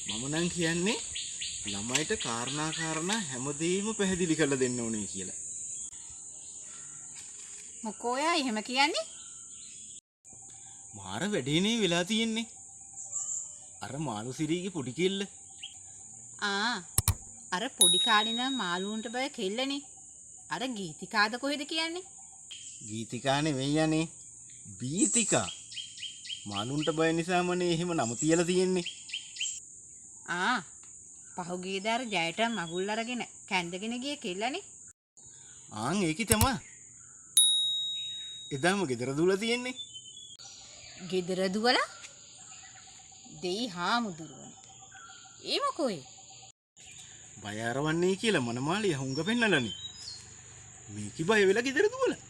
මම නම් කියන්නේ ළමයිට කාරණා හැමදේම පැහැදිලි කරලා දෙන්න ඕනේ කියලා. මොකෝ යා එහෙම කියන්නේ? මාර වැඩේනේ වෙලා තියෙන්නේ. අර මාළුසිරීගේ පොඩි කෙල්ල. අර පොඩි කාලේ නම් මාළුන්ට බය කෙල්ලනේ. අර ගීතිකාද කොහෙද කියන්නේ? ගීතිකා නෙවෙයි යන්නේ. බීතිකා. මාළුන්ට බය නිසාමනේ එහෙම නම තියලා තියෙන්නේ. පහුගිය දාර ජයට මගුල් අරගෙන කැන්දගෙන ගිය කෙල්ලනේ. ඒකි තමයි. එදාම ගෙදර දුවලා තියෙන්නේ. ගෙදර දුවලා? දෙයි හාමුදුරුවනේ. ඒ මොකෝයි? බය අරවන්නේ කියලා මනමාලිය හුඟ පෙන්නලානේ. මේකි බය වෙලා ගෙදර දුවලා.